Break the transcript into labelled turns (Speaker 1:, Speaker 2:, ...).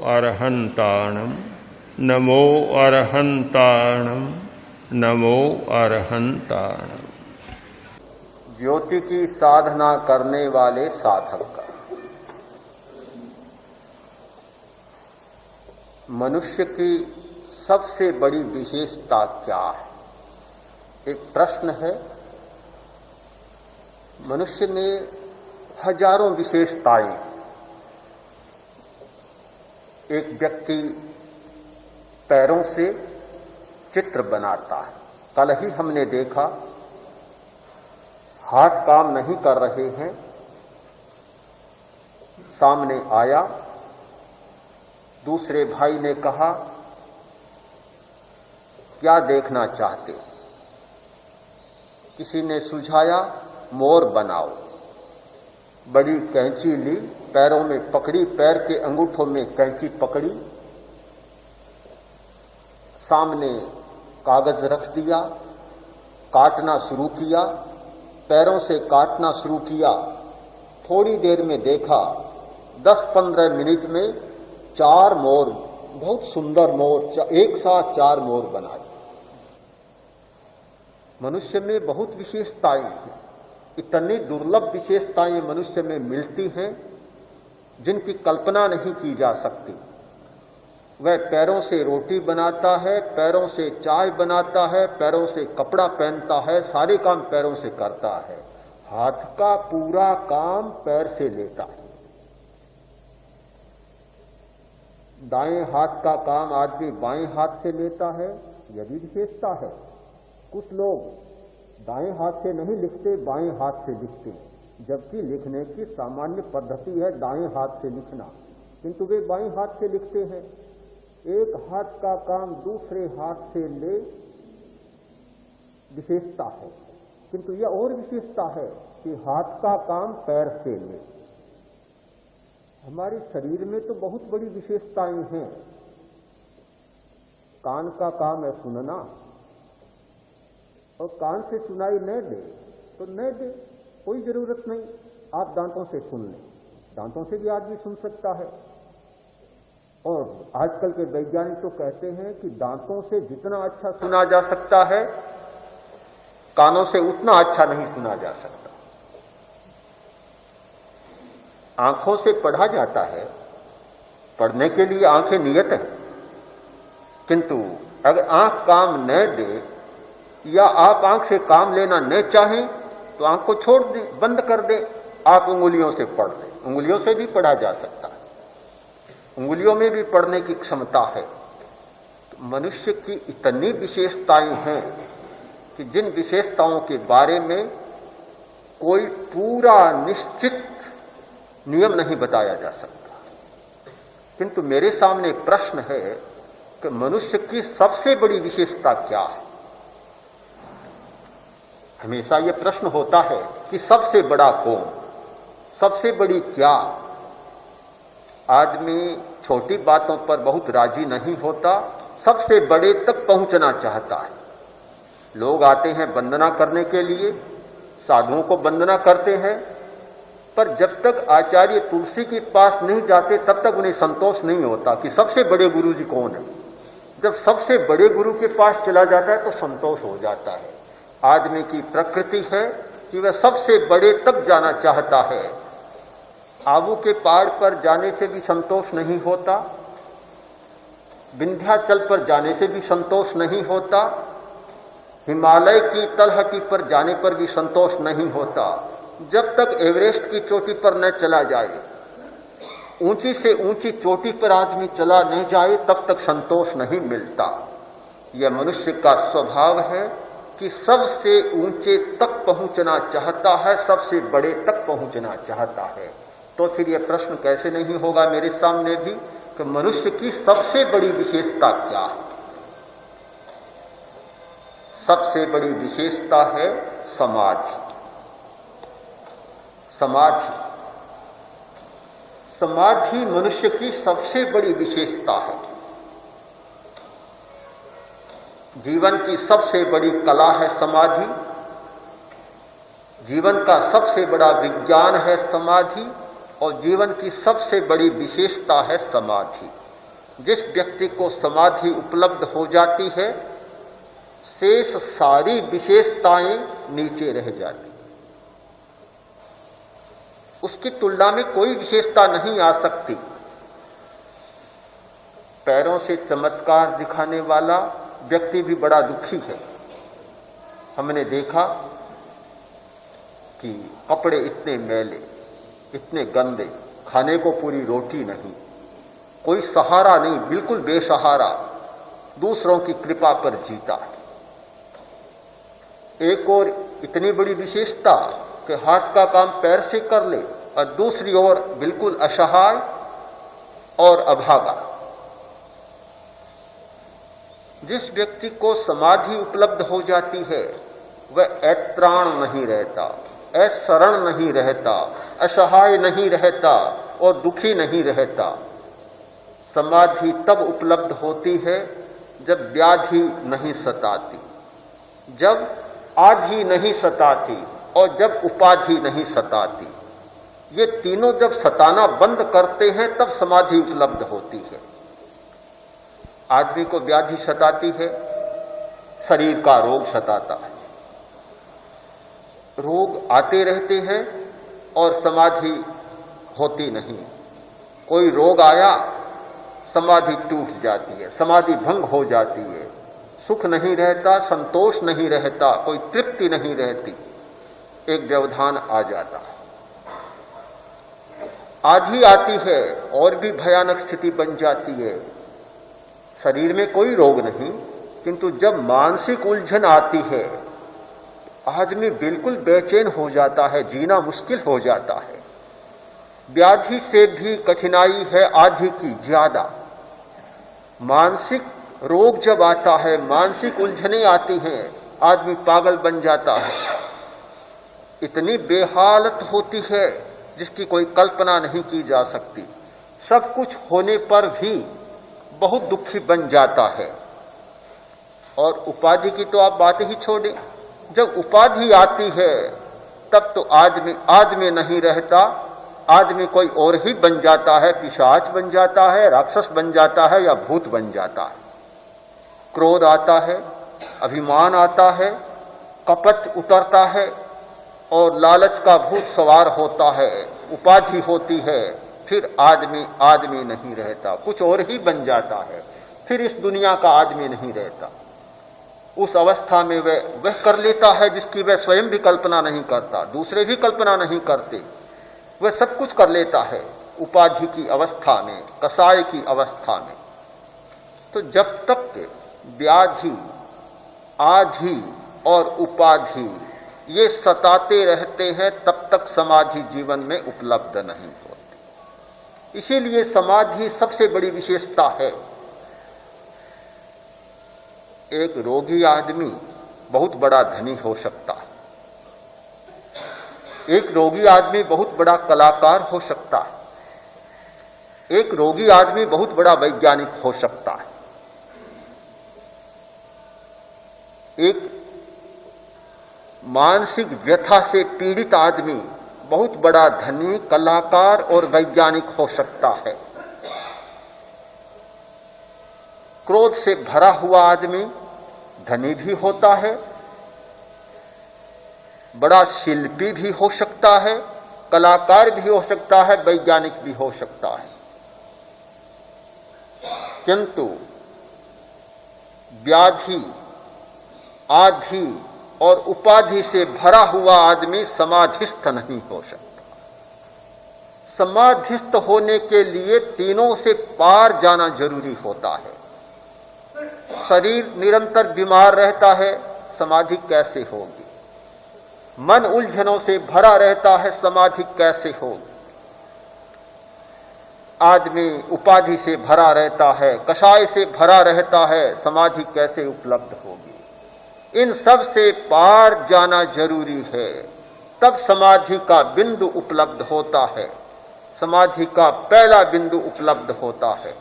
Speaker 1: अरहन्ताणं नमो अरहन्ताणं नमो अरहन्ताणं।
Speaker 2: ज्योति की साधना करने वाले साधक का मनुष्य की सबसे बड़ी विशेषता क्या है? एक प्रश्न है। मनुष्य में हजारों विशेषताएं। एक व्यक्ति पैरों से चित्र बनाता है। कल ही हमने देखा हाथ काम नहीं कर रहे हैं, सामने आया, दूसरे भाई ने कहा क्या देखना चाहते हो? किसी ने सुझाया मोर बनाओ। बड़ी कैंची ली, पैरों में पकड़ी, पैर के अंगूठों में कैंची पकड़ी, सामने कागज रख दिया, काटना शुरू किया, पैरों से काटना शुरू किया। थोड़ी देर में देखा 10-15 मिनट में 4 मोर, बहुत सुंदर मोर, एक साथ 4 मोर बनाए। मनुष्य में बहुत विशेषताएं हैं। इतनी दुर्लभ विशेषताएं मनुष्य में मिलती हैं जिनकी कल्पना नहीं की जा सकती। वह पैरों से रोटी बनाता है, पैरों से चाय बनाता है, पैरों से कपड़ा पहनता है, सारे काम पैरों से करता है। हाथ का पूरा काम पैर से लेता है। दाएं हाथ का काम आदमी बाएं हाथ से लेता है, यह भी विशेषता है। कुछ लोग दाएं हाथ से नहीं लिखते, बाएं हाथ से लिखते, जबकि लिखने की सामान्य पद्धति है दाएं हाथ से लिखना, किंतु वे बाएं हाथ से लिखते हैं। एक हाथ का काम दूसरे हाथ से ले, विशेषता है। किंतु यह और विशेषता है कि हाथ का काम पैर से ले। हमारे शरीर में तो बहुत बड़ी विशेषताएं हैं। कान का काम है सुनना, और कान से सुनाई न दे तो न दे, कोई जरूरत नहीं। आप दांतों से सुन लें, दांतों से भी आदमी सुन सकता है। और आजकल के वैज्ञानिक तो कहते हैं कि दांतों से जितना अच्छा सुना जा सकता है, कानों से उतना अच्छा नहीं सुना जा सकता। आंखों से पढ़ा जाता है, पढ़ने के लिए आंखें नियत है, किंतु अगर आंख काम न दे या आप आंख से काम लेना न चाहें तो आंख को छोड़ दें, बंद कर दें, आप उंगलियों से पढ़ लें। उंगलियों से भी पढ़ा जा सकता है, उंगलियों में भी पढ़ने की क्षमता है। तो मनुष्य की इतनी विशेषताएं हैं कि जिन विशेषताओं के बारे में कोई पूरा निश्चित नियम नहीं बताया जा सकता। किंतु मेरे सामने एक प्रश्न है कि मनुष्य की सबसे बड़ी विशेषता क्या है? हमेशा यह प्रश्न होता है कि सबसे बड़ा कौन, सबसे बड़ी क्या? आदमी छोटी बातों पर बहुत राजी नहीं होता, सबसे बड़े तक पहुंचना चाहता है। लोग आते हैं वंदना करने के लिए, साधुओं को वंदना करते हैं, पर जब तक आचार्य तुलसी के पास नहीं जाते तब तक उन्हें संतोष नहीं होता कि सबसे बड़े गुरु जी कौन है। जब सबसे बड़े गुरु के पास चला जाता है तो संतोष हो जाता है। आदमी की प्रकृति है कि वह सबसे बड़े तक जाना चाहता है। आबू के पहाड़ पर जाने से भी संतोष नहीं होता, विंध्याचल पर जाने से भी संतोष नहीं होता, हिमालय की तलहटी पर जाने पर भी संतोष नहीं होता, जब तक एवरेस्ट की चोटी पर न चला जाए, ऊंची से ऊंची चोटी पर आदमी चला नहीं जाए, तब तक संतोष नहीं मिलता। यह मनुष्य का स्वभाव है कि सबसे ऊंचे तक पहुंचना चाहता है, सबसे बड़े तक पहुंचना चाहता है। तो फिर यह प्रश्न कैसे नहीं होगा मेरे सामने भी कि मनुष्य की सबसे बड़ी विशेषता क्या है? सबसे बड़ी विशेषता है समाधि। समाधि समाधि मनुष्य की सबसे बड़ी विशेषता है। जीवन की सबसे बड़ी कला है समाधि, जीवन का सबसे बड़ा विज्ञान है समाधि, और जीवन की सबसे बड़ी विशेषता है समाधि। जिस व्यक्ति को समाधि उपलब्ध हो जाती है, शेष सारी विशेषताएं नीचे रह जाती, उसकी तुलना में कोई विशेषता नहीं आ सकती। पैरों से चमत्कार दिखाने वाला व्यक्ति भी बड़ा दुखी है। हमने देखा कि कपड़े इतने मैले, इतने गंदे, खाने को पूरी रोटी नहीं, कोई सहारा नहीं, बिल्कुल बेसहारा, दूसरों की कृपा पर जीता है। एक और इतनी बड़ी विशेषता कि हाथ का काम पैर से कर ले, और दूसरी ओर बिल्कुल असहाय और अभागा। जिस व्यक्ति को समाधि उपलब्ध हो जाती है वह अत्राण नहीं रहता, असरण नहीं रहता, असहाय नहीं रहता और दुखी नहीं रहता। समाधि तब उपलब्ध होती है जब व्याधि नहीं सताती, जब आधि नहीं सताती और जब उपाधि नहीं सताती। ये तीनों जब सताना बंद करते हैं तब समाधि उपलब्ध होती है। आदमी को व्याधि सताती है, शरीर का रोग सताता है, रोग आते रहते हैं और समाधि होती नहीं। कोई रोग आया, समाधि टूट जाती है, समाधि भंग हो जाती है, सुख नहीं रहता, संतोष नहीं रहता, कोई तृप्ति नहीं रहती, एक व्यवधान आ जाता है। आधी आती है और भी भयानक स्थिति बन जाती है। शरीर में कोई रोग नहीं, किंतु जब मानसिक उलझन आती है आदमी बिल्कुल बेचैन हो जाता है, जीना मुश्किल हो जाता है। व्याधि से भी कठिनाई है आधी की ज्यादा। मानसिक रोग जब आता है, मानसिक उलझनें आती हैं, आदमी पागल बन जाता है। इतनी बेहालत होती है जिसकी कोई कल्पना नहीं की जा सकती। सब कुछ होने पर भी बहुत दुखी बन जाता है। और उपाधि की तो आप बात ही छोड़ें, जब उपाधि आती है तब तो आदमी नहीं रहता, आदमी कोई और ही बन जाता है, पिशाच बन जाता है, राक्षस बन जाता है या भूत बन जाता है। क्रोध आता है, अभिमान आता है, कपट उतरता है और लालच का भूत सवार होता है, उपाधि होती है, फिर आदमी नहीं रहता, कुछ और ही बन जाता है, फिर इस दुनिया का आदमी नहीं रहता। उस अवस्था में वह कर लेता है जिसकी वह स्वयं भी कल्पना नहीं करता, दूसरे भी कल्पना नहीं करते, वह सब कुछ कर लेता है उपाधि की अवस्था में, कसाय की अवस्था में। तो जब तक व्याधि, आधि और उपाधि ये सताते रहते हैं तब तक समाधि जीवन में उपलब्ध नहीं होती। इसीलिए समाधि सबसे बड़ी विशेषता है। एक रोगी आदमी बहुत बड़ा धनी हो सकता है, एक रोगी आदमी बहुत बड़ा कलाकार हो सकता है, एक रोगी आदमी बहुत बड़ा वैज्ञानिक हो सकता है, एक मानसिक व्यथा से पीड़ित आदमी बहुत बड़ा धनी, कलाकार और वैज्ञानिक हो सकता है। क्रोध से भरा हुआ आदमी धनी भी होता है, बड़ा शिल्पी भी हो सकता है, कलाकार भी हो सकता है, वैज्ञानिक भी हो सकता है। किंतु व्याधि, आधि और उपाधि से भरा हुआ आदमी समाधिस्थ नहीं हो सकता। समाधिस्थ होने के लिए तीनों से पार जाना जरूरी होता है। शरीर निरंतर बीमार रहता है, समाधि कैसे होगी? मन उलझनों से भरा रहता है, समाधि कैसे होगी? आदमी उपाधि से भरा रहता है, कषाय से भरा रहता है, समाधि कैसे उपलब्ध होगी? इन सब से पार जाना जरूरी है, तब समाधि का बिंदु उपलब्ध होता है, समाधि का पहला बिंदु उपलब्ध होता है।